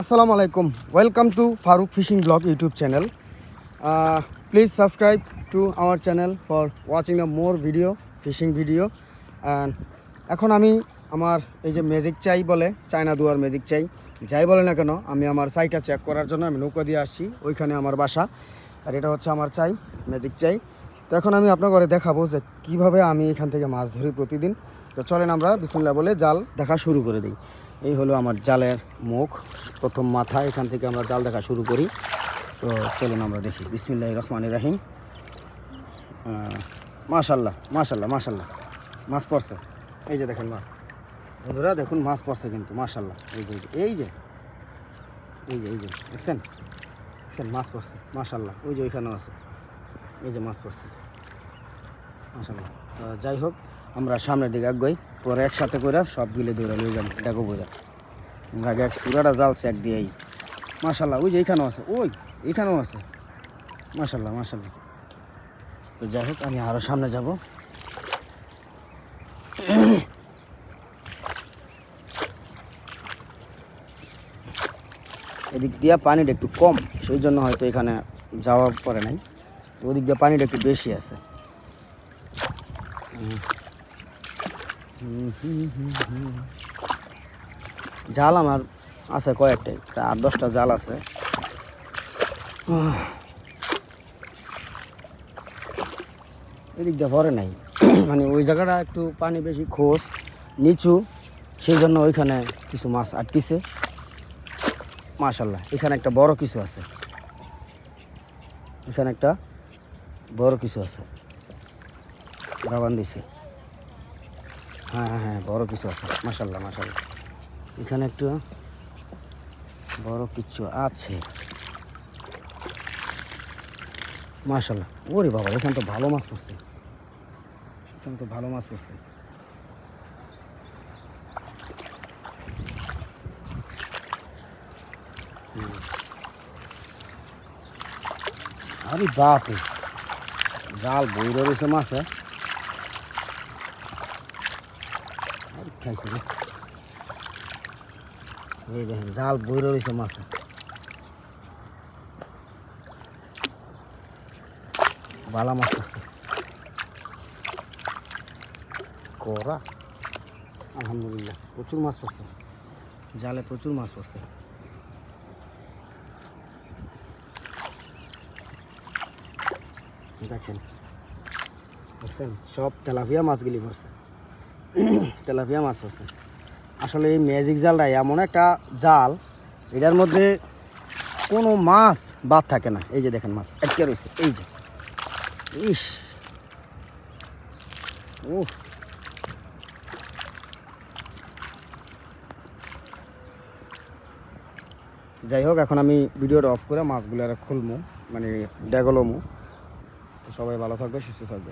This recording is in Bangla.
Assalamu alaikum. Welcome to Farooq Fishing Blog YouTube channel. Please subscribe to our channel for watching a more video fishing video. And এখন আমি আমার এই যে ম্যাজিক চাই বলে চায়না দুয়ার ম্যাজিক চাই যাই বলে না কেন আমি আমার চাইটা চেক করার জন্য আমি নৌকা দিয়ে আসছি ওইখানে আমার বাসা আর এটা হচ্ছে আমার চাই ম্যাজিক চাই। তো এখন আমি আপনার ঘরে দেখাবো যে কীভাবে আমি এখান থেকে মাছ ধরি প্রতিদিন। তো চলেন আমরা বিসমিল্লাহ বলে জাল দেখা শুরু করে দিই। এই হলো আমার জালের মুখ, প্রথম মাথা, এখান থেকে আমরা জাল দেখা শুরু করি। তো চলুন আমরা দেখি। বিসমিল্লাহির রহমানির রহিম। মাশাল্লাহ মাশাল্লাহ মাশাল্লাহ মাছ পড়ছে, এই যে দেখেন মাছ বন্ধুরা, দেখুন মাছ পড়ছে কিন্তু মাশাল্লাহ। এই যে এই যে এই যে এই যে দেখছেন দেখছেন মাছ পড়ছে মাশাল্লাহ। ওই যে ওইখানেও আছে, এই যে মাছ পড়ছে মাশাল্লাহ। যাই হোক আমরা সামনের দিকে আগাই, পরে একসাথে করে সবগুলো দৌড়া নিয়ে যাবো ডাকো বইরা। আগে পুরাটা জাল চেক দিয়েই মাশাল্লাহ। ওই যে এইখানেও আছে, ওই এইখানেও আছে মাশাল্লাহ মাশাল্লাহ। তো যাই হোক আমি আরও সামনে যাব। এদিক দিয়ে পানিটা একটু কম, সেই জন্য হয়তো এখানে যাওয়া পড়ে নাই। ওদিক দিয়ে পানিটা একটু বেশি আছে। জাল আমার আছে কয়েকটাই, প্রায় 8-10টা জাল আছে। এদিক দিয়ে ভরে নাই, মানে ওই জায়গাটা একটু পানি বেশি, খোঁজ নিচু, সেই জন্য ওইখানে কিছু মাছ আটকিছে মাশাল্লাহ। এখানে একটা বড় কিছু আছে, এখানে একটা বড় কিছু আছে, রাবান দিছে। হ্যাঁ হ্যাঁ হ্যাঁ বড় কিছু আছে মাশাল্লাহ মাশাল্লাহ। এখানে একটু বড় কিছু আছে মাশাল্লাহ। ওরে বাবা, এখানে তো ভালো মাছ পড়ছে, এখানে তো ভালো মাছ পড়ছে। আরে বাপরে, জাল বইরে রয়েছে মাছে, খাইছে রে। এই দেখেন জাল বইরে রয়েছে মাছে, ভালো মাছ পড়ছে করা আলহামদুলিল্লাহ। প্রচুর মাছ পড়ছে জালে, প্রচুর মাছ পড়ছে। দেখেন দেখছেন সব তেলাপিয়া মাছগুলি পড়ছে, তেলাপিয়া মাছ পড়ছে। আসলে এই ম্যাজিক জালটা এমন একটা জাল, এটার মধ্যে কোনো মাছ বাদ থাকে না। এই যে দেখেন মাছ একটা রয়েছে, এই যে ইস ও। যাই হোক এখন আমি ভিডিওটা অফ করে মাছগুলো আর খুলবো, মানে ডেগলমো। সবাই ভালো থাকবে, সুস্থ থাকবে।